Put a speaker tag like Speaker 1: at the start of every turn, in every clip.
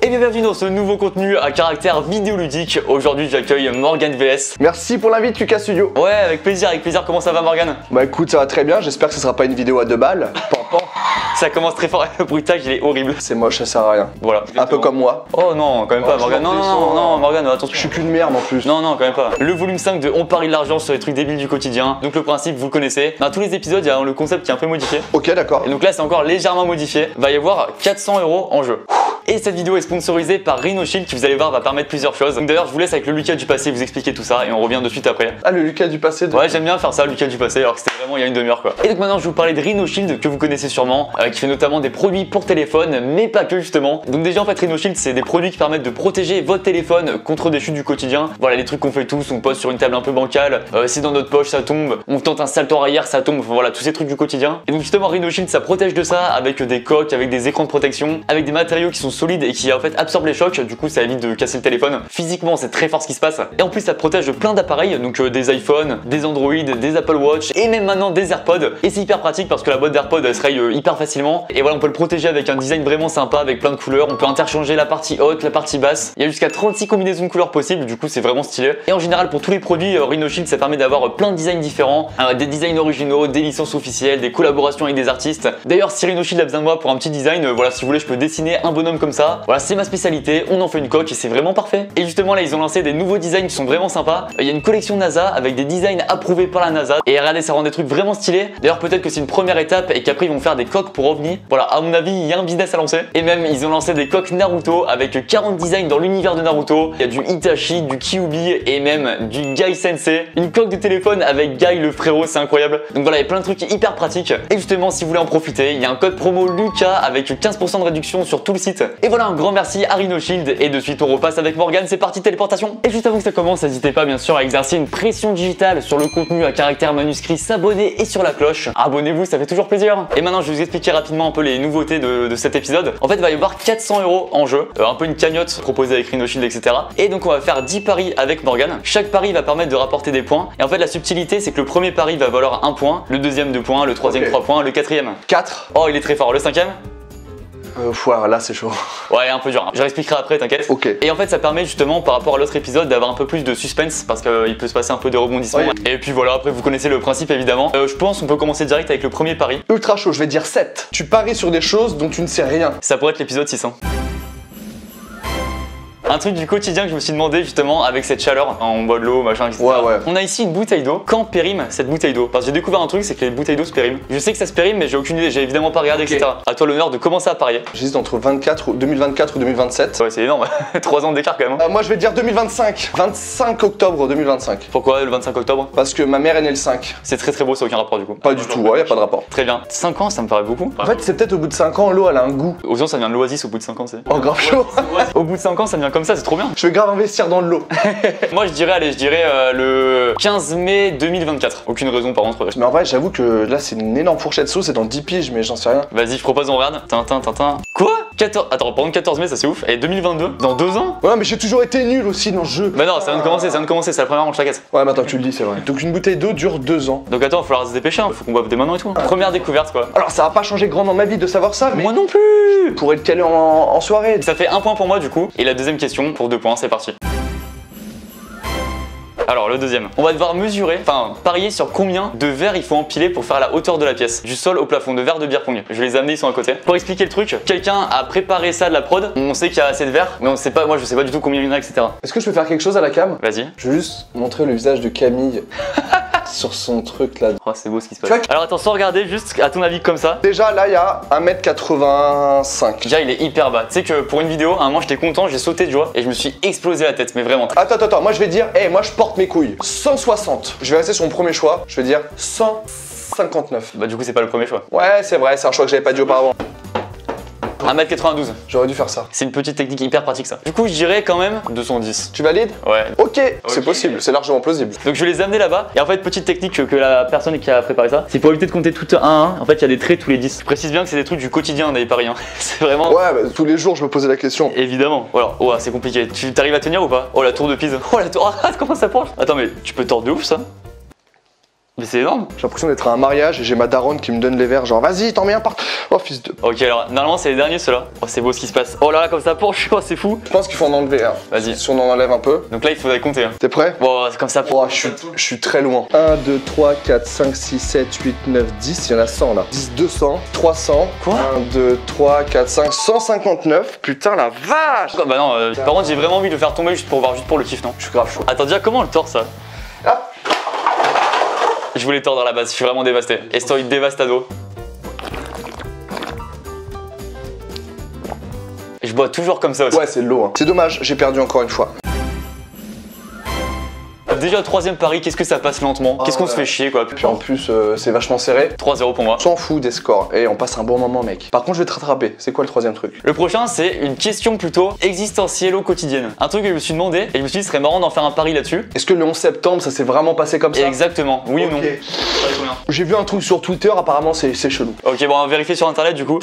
Speaker 1: Et bienvenue dans ce nouveau contenu à caractère vidéoludique. Aujourd'hui j'accueille Morgan VS.
Speaker 2: Merci pour l'invite Lucas Studio.
Speaker 1: Ouais, avec plaisir, comment ça va Morgan?
Speaker 2: Bah écoute, ça va très bien, j'espère que ce sera pas une vidéo à 2 balles. Pan.
Speaker 1: Ça commence très fort, le bruitage il est horrible.
Speaker 2: C'est moche, ça sert à rien.
Speaker 1: Voilà.
Speaker 2: Un peu comme moi.
Speaker 1: Oh non, quand même pas Morgan. Non, Morgan, attention.
Speaker 2: Je suis qu'une merde en plus.
Speaker 1: Non, quand même pas. Le volume 5 de On parie de l'argent sur les trucs débiles du quotidien. Donc le principe, vous le connaissez. Dans tous les épisodes, il y a le concept qui est un peu modifié.
Speaker 2: Ok, d'accord.
Speaker 1: Et donc là, c'est encore légèrement modifié. Va y avoir 400 € en jeu. Et cette vidéo est sponsorisée par Rhinoshield qui, vous allez voir, va permettre plusieurs choses. Donc d'ailleurs, je vous laisse avec le Lucas du passé vous expliquer tout ça et on revient de suite après.
Speaker 2: Ah, le Lucas du passé
Speaker 1: Ouais, j'aime bien faire ça, Lucas du passé, alors que c'était vraiment il y a une demi-heure quoi. Et donc maintenant, je vais vous parler de Rhinoshield que vous connaissez sûrement, qui fait notamment des produits pour téléphone, mais pas que justement. Donc déjà, en fait, Rhinoshield, c'est des produits qui permettent de protéger votre téléphone contre des chutes du quotidien. Voilà, les trucs qu'on fait tous, on pose sur une table un peu bancale, si dans notre poche ça tombe, on tente un salto arrière, ça tombe, voilà, tous ces trucs du quotidien. Et donc justement, Rhinoshield, ça protège de ça avec des coques, avec des écrans de protection, avec des matériaux qui sont solides et qui en fait absorbe les chocs, du coup ça évite de casser le téléphone. Physiquement c'est très fort ce qui se passe. Et en plus ça protège de plein d'appareils, donc des iPhones, des Android, des Apple Watch et même maintenant des AirPods. Et c'est hyper pratique parce que la boîte d'AirPods elle se raye hyper facilement. Et voilà, on peut le protéger avec un design vraiment sympa, avec plein de couleurs. On peut interchanger la partie haute, la partie basse. Il y a jusqu'à 36 combinaisons de couleurs possibles, du coup c'est vraiment stylé. Et en général pour tous les produits Rhinoshield ça permet d'avoir plein de designs différents, des designs originaux, des licences officielles, des collaborations avec des artistes. D'ailleurs si Rhinoshield a besoin de moi pour un petit design, voilà, si vous voulez je peux dessiner un bonhomme comme ça. Voilà, c'est ma spécialité, on en fait une coque et c'est vraiment parfait. Et justement là ils ont lancé des nouveaux designs qui sont vraiment sympas. Il y a une collection NASA avec des designs approuvés par la NASA et regardez, ça rend des trucs vraiment stylés. D'ailleurs peut-être que c'est une première étape et qu'après ils vont faire des coques pour OVNI. Voilà, à mon avis il y a un business à lancer. Et même ils ont lancé des coques Naruto avec 40 designs dans l'univers de Naruto. Il y a du Itachi, du Kyuubi et même du Guy Sensei. Une coque de téléphone avec Guy le frérot, c'est incroyable. Donc voilà, il y a plein de trucs hyper pratiques. Et justement si vous voulez en profiter, il y a un code promo Lucas avec 15% de réduction sur tout le site. Et voilà, un grand merci à Rhinoshield. Et de suite on repasse avec Morgan, c'est parti, téléportation. Et juste avant que ça commence, n'hésitez pas bien sûr à exercer une pression digitale sur le contenu à caractère manuscrit, s'abonner et sur la cloche. Abonnez-vous, ça fait toujours plaisir. Et maintenant je vais vous expliquer rapidement un peu les nouveautés de cet épisode. En fait il va y avoir 400 € en jeu, un peu une cagnotte proposée avec Rhinoshield, etc. Et donc on va faire 10 paris avec Morgan. Chaque pari va permettre de rapporter des points. Et en fait la subtilité c'est que le premier pari va valoir 1 point, le deuxième 2 points, le troisième 3 points, le quatrième
Speaker 2: 4.
Speaker 1: Oh il est très fort, le cinquième
Speaker 2: Là c'est chaud.
Speaker 1: Ouais, un peu dur. Je réexpliquerai après, t'inquiète.
Speaker 2: Ok.
Speaker 1: Et en fait, ça permet justement par rapport à l'autre épisode d'avoir un peu plus de suspense parce qu'il peut se passer un peu de rebondissements.
Speaker 2: Ouais.
Speaker 1: Et puis voilà, après vous connaissez le principe évidemment. Je pense qu'on peut commencer direct avec le premier pari.
Speaker 2: Ultra chaud, je vais dire 7. Tu paries sur des choses dont tu ne sais rien.
Speaker 1: Ça pourrait être l'épisode 600. Un truc du quotidien que je me suis demandé justement avec cette chaleur, on boit de l'eau, machin, etc.
Speaker 2: Ouais.
Speaker 1: On a ici une bouteille d'eau. Quand périme cette bouteille d'eau? Parce que j'ai découvert un truc, c'est que les bouteilles d'eau se périment. Je sais que ça se périme, mais j'ai aucune idée, j'ai évidemment pas regardé, etc. À toi l'honneur de commencer à parier.
Speaker 2: J'hésite entre 2024 ou 2027.
Speaker 1: Ouais, c'est énorme, 3 ans d'écart quand même.
Speaker 2: Moi je vais dire 2025. 25 octobre 2025.
Speaker 1: Pourquoi le 25 octobre?
Speaker 2: Parce que ma mère est née le 5.
Speaker 1: C'est très beau, ça n'a aucun rapport du coup.
Speaker 2: Pas du tout, ouais, y a pas de rapport.
Speaker 1: Très bien. 5 ans, ça me paraît beaucoup.
Speaker 2: En fait, c'est peut-être au bout de 5 ans, l'eau elle a un goût.
Speaker 1: Aux gens, ça vient de l'oasis au bout de 5 ans, c'est.
Speaker 2: Oh, grave chaud.
Speaker 1: Au bout de 5 ans, ça devient comme ça, c'est trop bien.
Speaker 2: Je vais grave investir dans de l'eau.
Speaker 1: Moi, je dirais le 15 mai 2024. Aucune raison par contre.
Speaker 2: Mais en vrai, j'avoue que là, c'est une énorme fourchette sauce, c'est dans 10 piges, mais j'en sais rien.
Speaker 1: Vas-y, je propose, on regarde. Tintin. Quoi 14... Attends, par contre, 14 mai, ça c'est ouf. Et 2022 dans 2 ans?
Speaker 2: Ouais, mais j'ai toujours été nul aussi dans ce jeu.
Speaker 1: Bah non, ça vient de commencer, c'est la première manche, t'inquiète.
Speaker 2: Ouais, mais attends, tu le dis, c'est vrai. Donc une bouteille d'eau dure 2 ans.
Speaker 1: Donc attends, il va falloir se dépêcher, faut qu'on boive dès maintenant et tout. Première découverte quoi.
Speaker 2: Alors, ça va pas changer grand dans ma vie de savoir ça, mais
Speaker 1: Moi non plus.
Speaker 2: pour être calé en soirée.
Speaker 1: Ça fait 1 point pour moi du coup. Et la deuxième question pour 2 points, c'est parti. Alors le deuxième, on va devoir mesurer, enfin parier sur combien de verres il faut empiler pour faire la hauteur de la pièce, du sol au plafond, de verres de beer pong. Je vais les amener, ils sont à côté. Pour expliquer le truc, quelqu'un a préparé ça de la prod, on sait qu'il y a assez de verres, mais on sait pas, moi je sais pas du tout combien il y en a, etc.
Speaker 2: Est-ce que je peux faire quelque chose à la cam?
Speaker 1: Vas-y.
Speaker 2: Je veux juste montrer le visage de Camille sur son truc là.
Speaker 1: Oh c'est beau ce qui se passe.
Speaker 2: Tu vois
Speaker 1: Alors attends, sans regarder, juste à ton avis comme ça.
Speaker 2: Déjà là, il y a 1m85.
Speaker 1: Déjà il est hyper bas. Tu sais que pour une vidéo, à un moment j'étais content, j'ai sauté de joie et je me suis explosé la tête, mais vraiment.
Speaker 2: Attends, moi je vais dire, moi je porte mes couilles. 160. Je vais rester sur mon premier choix, je vais dire 159.
Speaker 1: Bah du coup c'est pas le premier choix.
Speaker 2: Ouais, c'est vrai, c'est un choix que j'avais pas dit auparavant.
Speaker 1: 1m92.
Speaker 2: J'aurais dû faire ça.
Speaker 1: C'est une petite technique hyper pratique ça. Du coup je dirais quand même 210.
Speaker 2: Tu valides?
Speaker 1: Ouais.
Speaker 2: Ok, c'est possible, c'est largement plausible.
Speaker 1: Donc je vais les amener là-bas. Et en fait, petite technique que la personne qui a préparé ça, c'est pour éviter de compter tout 1 à 1. En fait, il y a des traits tous les 10. Je précise bien que c'est des trucs du quotidien des paris. Hein. C'est vraiment.
Speaker 2: Ouais, bah, tous les jours je me posais la question.
Speaker 1: Évidemment. Voilà. Oh, c'est compliqué. Tu t'arrives à tenir ou pas? Oh, la tour de Pise. Oh, la tour. Ah, comment ça penche? Attends, mais tu peux tordre de ouf ça? Mais c'est énorme.
Speaker 2: J'ai l'impression d'être à un mariage et j'ai ma daronne qui me donne les verres, genre vas-y, t'en mets un par. Oh fils de.
Speaker 1: Ok, alors normalement c'est les derniers ceux-là. Oh, c'est beau ce qui se passe. Oh là là, comme ça penche, oh, c'est fou.
Speaker 2: Je pense qu'il faut en enlever un.
Speaker 1: Vas-y.
Speaker 2: Si on en enlève un peu.
Speaker 1: Donc là, il faudrait compter. Hein.
Speaker 2: T'es prêt?
Speaker 1: Bon, c'est comme ça.
Speaker 2: Oh, je suis très loin. 1, 2, 3, 4, 5, 6, 7, 8, 9, 10. Il y en a 100 là. 10, 200, 300.
Speaker 1: Quoi?
Speaker 2: 1, 2, 3, 4, 5, 159. Putain, la vache!
Speaker 1: Oh, bah non, par contre, j'ai vraiment envie de le faire tomber juste pour voir, juste pour le kiff, non?
Speaker 2: Je suis grave chaud.
Speaker 1: Attends, déjà, comment on le tord ça?
Speaker 2: Hop.
Speaker 1: Je voulais tordre à la base, je suis vraiment dévasté. Estoy devastado. Je bois toujours comme ça aussi.
Speaker 2: Ouais, c'est de l'eau. Hein. C'est dommage, j'ai perdu encore une fois.
Speaker 1: Déjà, troisième pari, qu'est-ce que ça passe lentement? Qu'est-ce qu'on se fait chier quoi?
Speaker 2: Puis en plus, c'est vachement serré.
Speaker 1: 3-0 pour moi.
Speaker 2: On s'en fout des scores. Et on passe un bon moment, mec. Par contre, je vais te rattraper. C'est quoi le troisième truc?
Speaker 1: Le prochain, c'est une question plutôt existentielle au quotidien. Un truc que je me suis demandé et je me suis dit, ce serait marrant d'en faire un pari là-dessus.
Speaker 2: Est-ce que le 11 septembre, ça s'est vraiment passé comme ça?
Speaker 1: Exactement, oui ou non?
Speaker 2: Ok. J'ai vu un truc sur Twitter, apparemment, c'est chelou.
Speaker 1: Ok, bon, on va vérifier sur internet du coup.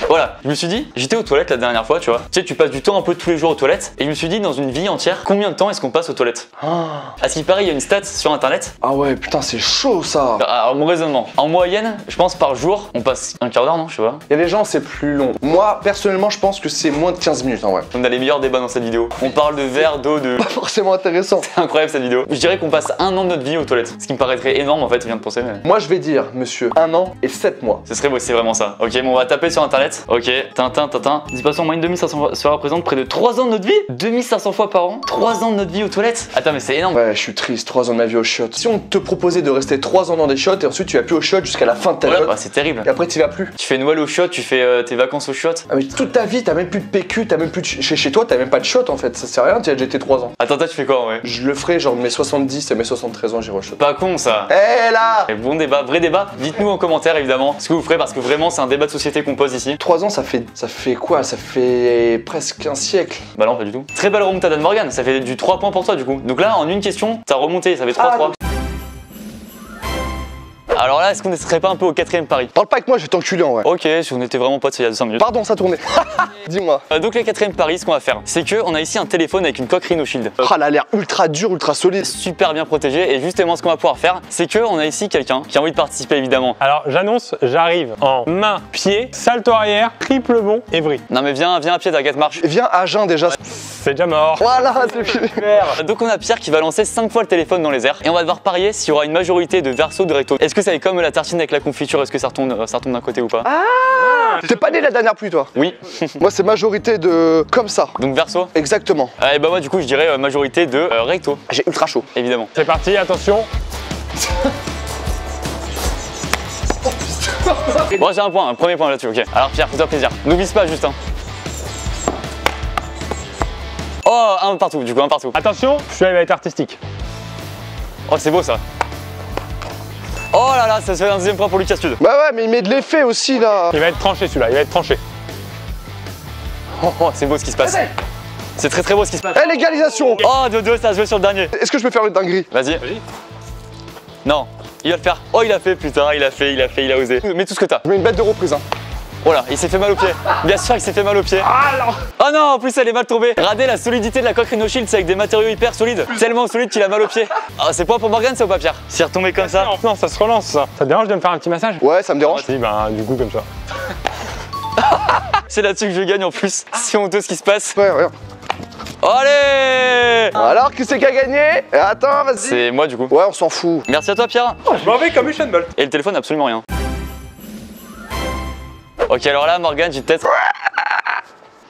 Speaker 1: Voilà, je me suis dit, j'étais aux toilettes la dernière fois, tu vois. Tu sais, tu passes du temps un peu tous les jours aux toilettes. Et je me suis dit, dans une vie entière, combien de temps est-ce qu'on passe aux toilettes? À ce qui paraît, il y a une stat sur internet.
Speaker 2: Ah ouais, putain, c'est chaud ça.
Speaker 1: Alors, mon raisonnement, en moyenne, je pense par jour, on passe un quart d'heure, non? Je sais pas.
Speaker 2: Il y a des gens, c'est plus long. Moi, personnellement, je pense que c'est moins de 15 minutes en vrai.
Speaker 1: On a les meilleurs débats dans cette vidéo. On parle de verre, d'eau, de.
Speaker 2: Pas forcément intéressant.
Speaker 1: C'est incroyable cette vidéo. Je dirais qu'on passe un an de notre vie aux toilettes. Ce qui me paraîtrait énorme en fait, je viens de penser, mais.
Speaker 2: Moi, je vais dire, monsieur, 1 an et 7 mois.
Speaker 1: Ce serait beau, c'est vraiment ça. Ok, bon, on va taper sur internet. Ok, Tintin. 10% en moyenne 2500 fois, ça représente près de 3 ans de notre vie. 2500 fois par an. 3 ans de notre vie aux toilettes. Attends, mais c'est énorme.
Speaker 2: Ouais, je suis triste, 3 ans de ma vie au shot. Si on te proposait de rester 3 ans dans des shots et ensuite tu vas plus au shot jusqu'à la fin de ta
Speaker 1: Ouais,
Speaker 2: shot,
Speaker 1: bah c'est terrible.
Speaker 2: et après tu vas plus.
Speaker 1: Tu fais Noël au shot, tu fais tes vacances au shot.
Speaker 2: Ah mais toute ta vie, t'as même plus de PQ, t'as même plus de... Chez toi, t'as même pas de shot en fait, ça sert à rien, tu as déjà été 3 ans.
Speaker 1: Attends, toi tu fais quoi en vrai?
Speaker 2: Je le ferai genre de mes 70 à mes 73 ans, j'irai au shot.
Speaker 1: Pas con ça.
Speaker 2: Eh là!
Speaker 1: Et bon débat, vrai débat. Dites-nous en commentaire évidemment ce que vous ferez parce que vraiment c'est un débat de société qu'on pose ici.
Speaker 2: 3 ans, ça fait quoi? Ça fait presque un siècle.
Speaker 1: Bah non, pas du tout. Très belle remontada de Morgan, ça fait du 3 points pour toi du coup. Donc là, en une question, t'as remonté, ça fait 3-3. Alors là, est-ce qu'on ne serait pas un peu au quatrième pari?
Speaker 2: Parle pas avec moi, je vais t'enculer en vrai.
Speaker 1: Ok, si on était vraiment potes il y a 5 minutes.
Speaker 2: Pardon, ça tournait. Dis-moi.
Speaker 1: Donc le quatrième pari, ce qu'on va faire, c'est que on a ici un téléphone avec une coque Rhino Shield.
Speaker 2: Ah, elle a l'air ultra dur, ultra solide.
Speaker 1: Super bien protégé et justement ce qu'on va pouvoir faire, c'est que on a ici quelqu'un qui a envie de participer évidemment.
Speaker 3: Alors j'annonce, j'arrive en main, pied, salto arrière, triple bond et vrille.
Speaker 1: Non mais viens à pied, t'inquiète, marche.
Speaker 2: Viens à jeun déjà.
Speaker 3: C'est déjà mort.
Speaker 2: Voilà, c'est fini.
Speaker 1: Donc on a Pierre qui va lancer 5 fois le téléphone dans les airs et on va devoir parier s'il y aura une majorité de verso ou de recto. Est-ce que ça est comme la tartine avec la confiture, est-ce que ça retombe d'un côté ou pas?
Speaker 2: T'es pas né la dernière pluie toi?
Speaker 1: Oui.
Speaker 2: Moi c'est majorité de... comme ça.
Speaker 1: Donc verso?
Speaker 2: Exactement.
Speaker 1: Et bah moi du coup je dirais majorité de recto,
Speaker 2: J'ai ultra chaud.
Speaker 1: évidemment.
Speaker 3: C'est parti, attention.
Speaker 1: Bon j'ai un point, un premier point là-dessus, ok. Alors Pierre, fais-toi plaisir. N'oublie pas juste hein. Oh, un partout, du coup, un partout.
Speaker 3: Attention, celui-là il va être artistique.
Speaker 1: Oh, c'est beau ça. Oh là là, ça se fait un deuxième point pour Lucas Stud.
Speaker 2: Bah ouais, mais il met de l'effet aussi là.
Speaker 3: Il va être tranché celui-là, il va être tranché.
Speaker 1: Oh, c'est beau ce qui se passe. C'est très beau ce qui se passe.
Speaker 2: Eh, légalisation.
Speaker 1: Oh, 2-2, ça se joue sur le dernier.
Speaker 2: Est-ce que je peux faire une dinguerie?
Speaker 1: Vas-y. Non, il va le faire. Oh, il a fait, putain, il a osé. Mets tout ce que t'as.
Speaker 2: Je mets une bête de reprise hein.
Speaker 1: Voilà, il s'est fait mal au pied. Bien sûr qu'il s'est fait mal au pied. Oh non, en plus elle est mal tombée. Regardez la solidité de la coque Rhino Shield, c'est avec des matériaux hyper solides. Tellement solide qu'il a mal au pied. Ah, c'est pas pour Morgan, ça ou pas Pierre? S'il est retombé comme ça.
Speaker 3: Non, ça se relance ça. Ça te dérange de me faire un petit massage?
Speaker 2: Ouais, ça me dérange.
Speaker 3: Si, bah du coup comme ça.
Speaker 1: C'est là-dessus que je gagne en plus. C'est honteux ce qui se passe.
Speaker 2: Ouais, regarde.
Speaker 1: Allez!
Speaker 2: Alors qui c'est qui a gagné? Attends, vas-y.
Speaker 1: C'est moi du coup.
Speaker 2: Ouais, on s'en fout.
Speaker 1: Merci à toi Pierre.
Speaker 3: Je m'en vais comme Usain Bolt.
Speaker 1: Et le téléphone, absolument rien. Ok, alors là, Morgan, j'ai peut-être.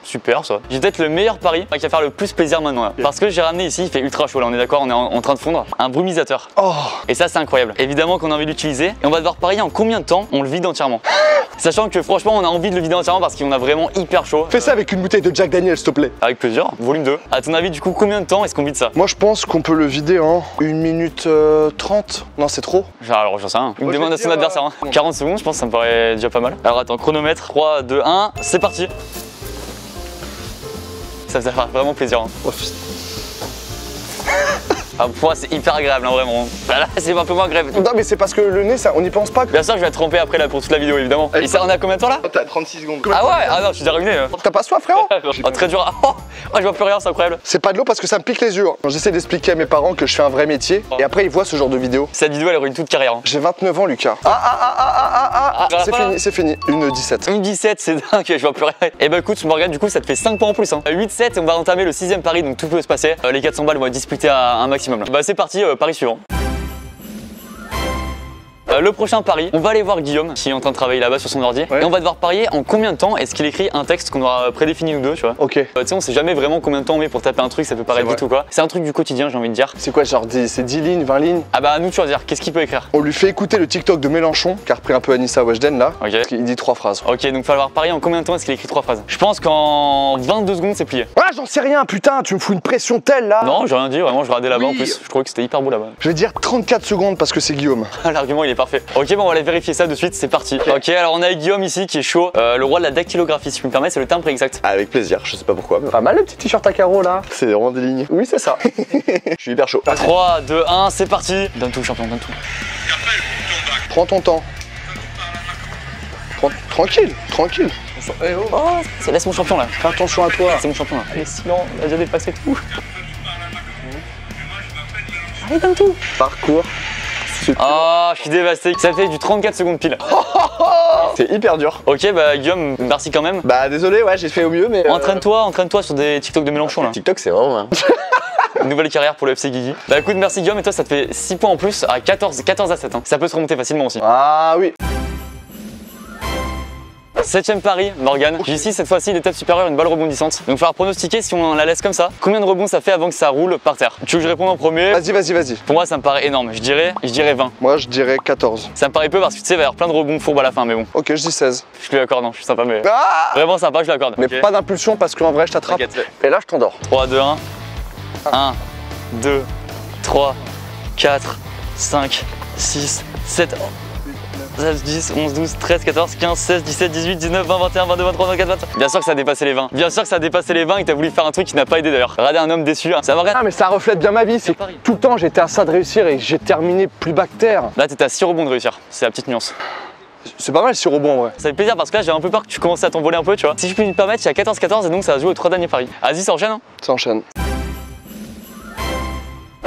Speaker 1: Super ça. J'ai peut-être le meilleur pari qui va faire le plus plaisir maintenant là. Parce que j'ai ramené ici, il fait ultra chaud là, on est d'accord, on est en train de fondre, un brumisateur.
Speaker 2: Oh.
Speaker 1: Et ça c'est incroyable. Évidemment qu'on a envie de l'utiliser et on va devoir parier en combien de temps on le vide entièrement. Sachant que franchement on a envie de le vider entièrement parce qu'on a vraiment hyper chaud.
Speaker 2: Fais ça avec une bouteille de Jack Daniel, s'il te plaît.
Speaker 1: Avec plaisir, volume 2. À ton avis du coup combien de temps est-ce qu'on vide ça?
Speaker 2: Moi je pense qu'on peut le vider en 1 minute 30. Non, c'est trop.
Speaker 1: Alors j'en sais rien. Il me
Speaker 2: Moi, je
Speaker 1: demande
Speaker 2: vais
Speaker 1: à son
Speaker 2: dire,
Speaker 1: adversaire. Hein. 40 secondes je pense que ça me paraît déjà pas mal. Alors attends, chronomètre, 3, 2, 1, c'est parti. Ça va faire vraiment plaisir. Hein.
Speaker 2: Oh,
Speaker 1: Ah, pour moi, c'est hyper agréable, hein, vraiment. Là, c'est un peu moins agréable.
Speaker 2: Non mais c'est parce que le nez, ça, on n'y pense pas.
Speaker 1: Bien sûr, je vais être trempé après là pour toute la vidéo, évidemment. Et ça, on a combien de temps là?
Speaker 4: T'as 36 secondes.
Speaker 1: Ah ouais? Ah non, je suis déjà ruiné.
Speaker 2: T'as pas soif frérot?
Speaker 1: Oh, très dur. Oh, je vois plus rien, c'est incroyable.
Speaker 2: C'est pas de l'eau parce que ça me pique les yeux. Quand j'essaie d'expliquer à mes parents que je fais un vrai métier et après ils voient ce genre de vidéo.
Speaker 1: Cette vidéo, elle ruine toute carrière. Hein.
Speaker 2: J'ai 29 ans Lucas. C'est fini, c'est fini. Une 17.
Speaker 1: Une 17, c'est dingue, je vois plus rien. Et bah écoute, Morgane, du coup, ça te fait 5 points en plus. Hein. 8-7 et on va entamer le 6ème pari, donc tout peut se passer. Les 400 balles vont être disputées à un maximum. Là. Bah c'est parti, pari suivant. Le prochain pari, on va aller voir Guillaume qui est en train de travailler là-bas sur son ordi et on va devoir parier en combien de temps est-ce qu'il écrit un texte qu'on aura prédéfini nous deux, tu vois.
Speaker 2: Ok.
Speaker 1: Tu sais, on sait jamais vraiment combien de temps on met pour taper un truc, ça peut paraître vite ou quoi. C'est un truc du quotidien, j'ai envie de dire.
Speaker 2: C'est quoi, genre c'est 10 lignes, 20 lignes?
Speaker 1: Ah bah à nous de choisir, qu'est-ce qu'il peut écrire?
Speaker 2: On lui fait écouter le TikTok de Mélenchon, qui a repris un peu Anissa Weshden là.
Speaker 1: Ok.
Speaker 2: Parce qu'il dit 3 phrases.
Speaker 1: Ok, donc il va falloir parier en combien de temps est-ce qu'il écrit 3 phrases. Je pense qu'en 22 secondes c'est plié.
Speaker 2: Ah j'en sais rien, putain, tu me fous une pression telle là.
Speaker 1: Non, j'ai rien dit, vraiment, je regardais là-bas en plus. Je trouvais que c'était hyper beau là-bas.
Speaker 2: Je vais dire 34 secondes parce que c'est Guillaume.
Speaker 1: L'argument il est parfait. Ok, bon, on va aller vérifier ça de suite, c'est parti. Ok, alors on a Guillaume ici qui est chaud. Le roi de la dactylographie, si je me permets, c'est le terme exact.
Speaker 4: Avec plaisir, je sais pas pourquoi. Mais...
Speaker 2: Pas mal le petit t-shirt à carreaux là.
Speaker 4: C'est vraiment des lignes.
Speaker 2: Oui, c'est ça.
Speaker 4: Je suis hyper chaud.
Speaker 1: 3, 2, 1, c'est parti. Donne tout, champion, donne tout.
Speaker 2: Prends ton temps. Tranquille, tranquille.
Speaker 1: Oh, laisse mon champion là.
Speaker 2: Fais attention à toi.
Speaker 1: C'est mon champion là. Allez, sinon, on a déjà dépassé tout. Allez, donne tout.
Speaker 2: Parcours.
Speaker 1: Oh, je suis dévasté. Ça fait du 34 secondes pile.
Speaker 2: C'est hyper dur.
Speaker 1: Ok, bah Guillaume, merci quand même.
Speaker 2: Bah désolé, ouais, j'ai fait au mieux, mais.
Speaker 1: Entraîne-toi sur des TikTok de Mélenchon là.
Speaker 4: TikTok, c'est vraiment.
Speaker 1: Une nouvelle carrière pour le FC Guigui. Bah écoute, merci Guillaume, et toi ça te fait 6 points en plus à 14 à 7. Hein. Ça peut se remonter facilement aussi.
Speaker 2: Ah oui.
Speaker 1: 7ème pari, Morgane. Ici, cette fois-ci, l'étape supérieure, une balle rebondissante. Donc, il va falloir pronostiquer si on la laisse comme ça. Combien de rebonds ça fait avant que ça roule par terre? Tu veux que je réponde en premier?
Speaker 2: Vas-y.
Speaker 1: Pour moi, ça me paraît énorme. Je dirais 20.
Speaker 2: Moi, je dirais 14.
Speaker 1: Ça me paraît peu parce que tu sais, il va y avoir plein de rebonds fourbes à la fin, mais bon.
Speaker 2: Ok, je dis 16.
Speaker 1: Je lui accorde, non, je suis sympa, mais.
Speaker 2: Ah
Speaker 1: Vraiment sympa, je l'accorde.
Speaker 2: mais
Speaker 1: Ok.
Speaker 2: pas d'impulsion parce qu'en vrai, je t'attrape.
Speaker 1: T'inquiète.
Speaker 2: Et là, je t'endors.
Speaker 1: 3, 2, 1. 1, 2, 3, 4, 5, 6, 7. 16, 10, 11, 12, 13, 14, 15, 16, 17, 18, 19, 20, 21, 22, 23, 24, 25. Bien sûr que ça a dépassé les 20. Bien sûr que ça a dépassé les 20 et que t'as voulu faire un truc qui n'a pas aidé d'ailleurs. Regardez un homme déçu. Hein. Ça va rien.
Speaker 2: Ah mais ça reflète bien ma vie, c'est
Speaker 1: Paris.
Speaker 2: tout le temps j'étais à ça de réussir et j'ai terminé plus bas que terre.
Speaker 1: Là, t'étais à 6 rebonds de réussir. C'est la petite nuance.
Speaker 2: C'est pas mal si rebond en vrai.
Speaker 1: Ça fait plaisir parce que là, j'ai un peu peur que tu commences à t'envoler un peu, tu vois. Si je peux me permettre, il y a 14-14 et donc ça va se jouer aux 3 derniers paris. Vas-y, ça enchaîne. Hein.
Speaker 2: Ça enchaîne.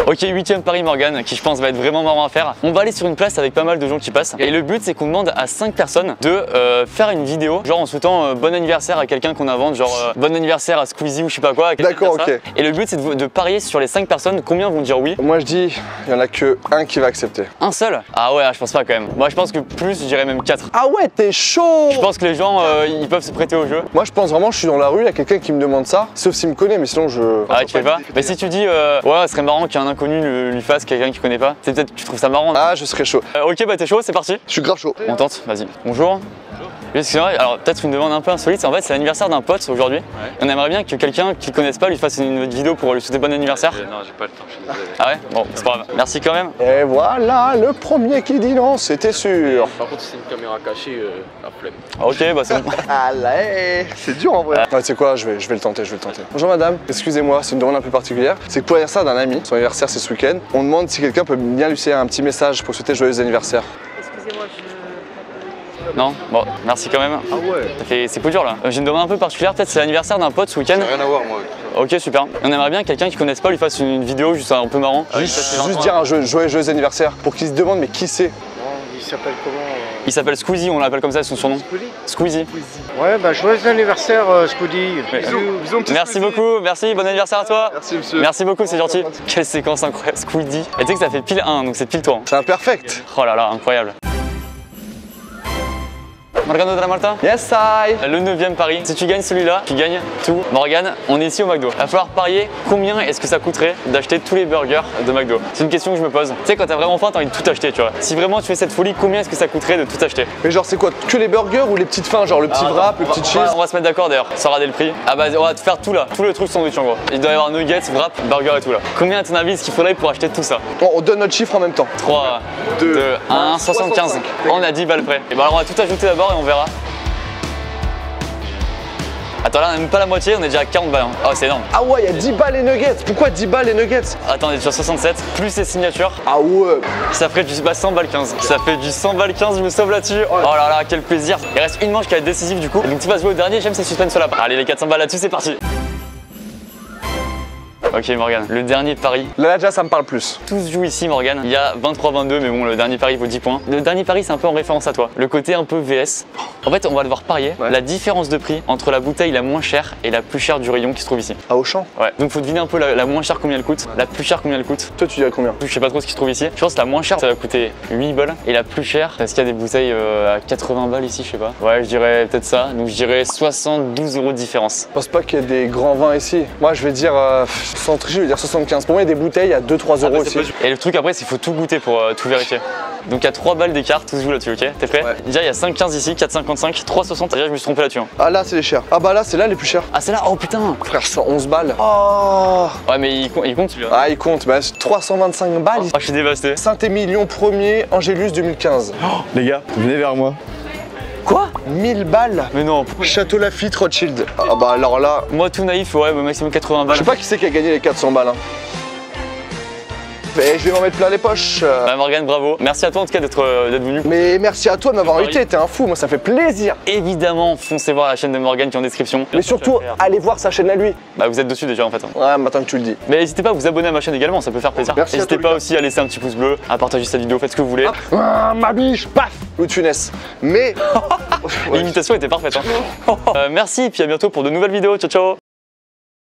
Speaker 1: Ok, 8ème pari Morgane, qui je pense va être vraiment marrant à faire. On va aller sur une place avec pas mal de gens qui passent. Et le but, c'est qu'on demande à 5 personnes de faire une vidéo, genre en souhaitant bon anniversaire à quelqu'un qu'on invente, genre bon anniversaire à Squeezie ou je sais pas quoi.
Speaker 2: D'accord, ok.
Speaker 1: Et le but, c'est de parier sur les 5 personnes, combien vont dire oui.
Speaker 2: Moi je dis, il y en a que un qui va accepter.
Speaker 1: Un seul? Ah ouais, je pense pas quand même. Moi, je pense que plus, je dirais même 4.
Speaker 2: Ah ouais, t'es chaud.
Speaker 1: Je pense que les gens, ils peuvent se prêter au jeu.
Speaker 2: Moi je pense vraiment, je suis dans la rue, il y a quelqu'un qui me demande ça, sauf s'il me connaît, mais sinon je...
Speaker 1: Ah, tu fais pas? Mais si tu dis, ouais, ce serait marrant qu'un inconnu lui fasse quelqu'un qui connaît pas, c'est peut-être tu trouves ça marrant.
Speaker 2: Ah, je serais chaud.
Speaker 1: Ok, bah t'es chaud, c'est parti.
Speaker 2: Je suis grave chaud.
Speaker 1: On tente, vas-y. Bonjour. Excusez-moi, alors peut-être une demande un peu insolite, en fait c'est l'anniversaire d'un pote aujourd'hui. Ouais. On aimerait bien que quelqu'un qui ne connaisse pas lui fasse une vidéo pour lui souhaiter bon anniversaire.
Speaker 5: Non, j'ai pas le temps, je suis désolé.
Speaker 1: Ah ouais? Bon, c'est pas grave. Merci quand même.
Speaker 2: Et voilà, le premier qui dit non, c'était sûr.
Speaker 5: Par contre, si c'est une caméra cachée, la flemme.
Speaker 1: Ok, bah c'est bon.
Speaker 2: Allez, c'est dur en vrai. Ah, tu sais quoi, je vais le tenter, Bonjour madame, excusez-moi, c'est une demande un peu particulière. C'est que pour l'anniversaire d'un ami, son anniversaire c'est ce week-end, on demande si quelqu'un peut bien lui laisser un petit message pour souhaiter joyeux anniversaire.
Speaker 6: Excusez-moi,
Speaker 1: Non? Bon, merci quand même.
Speaker 4: Ah ouais.
Speaker 1: C'est plus dur là. J'ai une demande un peu particulière, peut-être c'est l'anniversaire d'un pote ce week-end.
Speaker 4: Rien à voir, moi.
Speaker 1: Ok, super. On aimerait bien que quelqu'un qui connaisse pas lui fasse une vidéo juste un peu marrant.
Speaker 2: Juste dire un joyeux anniversaire pour qu'il se demande mais qui c'est.
Speaker 7: Il s'appelle comment
Speaker 1: Il s'appelle Squeezie, on l'appelle comme ça, son surnom.
Speaker 7: Squeezie.
Speaker 1: Squeezie.
Speaker 7: Ouais, bah joyeux anniversaire Squeezie.
Speaker 1: Merci beaucoup, merci, bon anniversaire à toi.
Speaker 2: Merci monsieur.
Speaker 1: Merci beaucoup, c'est gentil. Quelle séquence incroyable, Squeezie. Et tu sais que ça fait pile 1, donc c'est pile toi. Hein.
Speaker 2: C'est imperfect.
Speaker 1: Oh là là, incroyable. Morgane de la Malta?
Speaker 2: Yes, I.
Speaker 1: Le 9ème pari. Si tu gagnes celui-là, tu gagnes tout. Morgane, on est ici au McDo. Il va falloir parier combien est-ce que ça coûterait d'acheter tous les burgers de McDo. C'est une question que je me pose. Tu sais, quand t'as vraiment faim, t'as envie de tout acheter, tu vois. Si vraiment tu fais cette folie, combien est-ce que ça coûterait de tout acheter?
Speaker 2: Mais genre c'est quoi, que les burgers ou les petites fins, genre le petit wrap, le petit cheese?
Speaker 1: On va se mettre d'accord d'ailleurs, ça aura le prix. Ah bah on va te faire tout là, tout le truc sandwich en gros. Il doit y avoir nuggets, wrap, burger et tout là. Combien à ton avis est-ce qu'il faudrait pour acheter tout ça?
Speaker 2: Bon, on donne notre chiffre en même temps.
Speaker 1: 3, 2, 1, 75. On a 10 balles près. Et bah alors on va tout ajouter d'abord et on verra. Attends, là, on a même pas la moitié, on est déjà à 40 balles. Hein. Oh, c'est énorme.
Speaker 2: Ah ouais, il y a 10 balles les nuggets. Pourquoi 10 balles les nuggets?
Speaker 1: Attends, on est déjà 67, plus les signatures.
Speaker 2: Ah ouais.
Speaker 1: Ça ferait du 100 balles 15. Ça fait du 100 balles 15, je me sauve là-dessus. Oh là là, quel plaisir. Il reste une manche qui va être décisive du coup. Donc tu vas jouer au dernier, j'aime ces suspense là. Allez, les 400 balles là-dessus, c'est parti. Ok Morgan, le dernier pari.
Speaker 2: Là déjà ça me parle plus.
Speaker 1: Tous jouent ici Morgan. Il y a 23-22 mais bon le dernier pari vaut 10 points. Le dernier pari c'est un peu en référence à toi. Le côté un peu VS. En fait on va devoir parier la différence de prix entre la bouteille la moins chère et la plus chère du rayon qui se trouve ici.
Speaker 2: À Auchan?
Speaker 1: Ouais. Donc faut deviner un peu la moins chère combien elle coûte, la plus chère combien elle coûte.
Speaker 2: Toi tu dirais combien?
Speaker 1: Je sais pas trop ce qui se trouve ici. Je pense que la moins chère ça va coûter 8 balles et la plus chère parce qu'il y a des bouteilles à 80 balles ici je sais pas. Ouais je dirais peut-être ça. Donc je dirais 72 € de différence.
Speaker 2: Je pense pas qu'il y ait des grands vins ici. Moi je vais dire sans tricher je vais dire 75. Pour moi il y a des bouteilles à 2-3 € ici.
Speaker 1: Et le truc après c'est qu'il faut tout goûter pour tout vérifier. Donc il y a 3 balles d'écart, tout se joue là-dessus, ok? T'es prêt?
Speaker 2: Ouais.
Speaker 1: Déjà il y a 5,15 ici, 4,55, 3,60. Déjà je me suis trompé là-dessus. Hein.
Speaker 2: Ah là c'est les chers. Ah bah là c'est là les plus chers.
Speaker 1: Ah c'est là? Oh putain!
Speaker 2: Frère 111 balles. Oh.
Speaker 1: Ouais mais il compte celui-là.
Speaker 2: Ah il compte, bah 325 balles.
Speaker 1: Ah je suis dévasté.
Speaker 2: Saint-Émilion 1er, Angélus 2015.
Speaker 4: Les gars, venez vers moi.
Speaker 1: Quoi?
Speaker 2: 1000 balles.
Speaker 1: Mais non.
Speaker 2: Château Lafite Rothschild. Ah bah alors là,
Speaker 1: Moi tout naïf, ouais, maximum 80
Speaker 2: je
Speaker 1: balles.
Speaker 2: sais pas qui c'est qui a gagné les 400 balles. Hein. Et je vais m'en mettre plein les poches.
Speaker 1: Bah Morgan, bravo. Merci à toi en tout cas d'être venu.
Speaker 2: Mais merci à toi de m'avoir invité, t'es un fou, moi ça fait plaisir.
Speaker 1: Évidemment, foncez voir la chaîne de Morgan qui est en description.
Speaker 2: Mais surtout, allez voir sa chaîne à lui.
Speaker 1: Bah vous êtes dessus déjà en fait. Hein.
Speaker 2: Ouais, maintenant que tu le dis.
Speaker 1: Mais n'hésitez pas à vous abonner à ma chaîne également, ça peut faire plaisir.
Speaker 2: Merci à
Speaker 1: N'hésitez
Speaker 2: toi,
Speaker 1: pas aussi à laisser un petit pouce bleu, à partager cette vidéo, faites ce que vous voulez.
Speaker 2: Ah, ma biche, paf, Louis de Funès. Mais
Speaker 1: L'imitation était parfaite. Hein. Merci et puis à bientôt pour de nouvelles vidéos. Ciao ciao.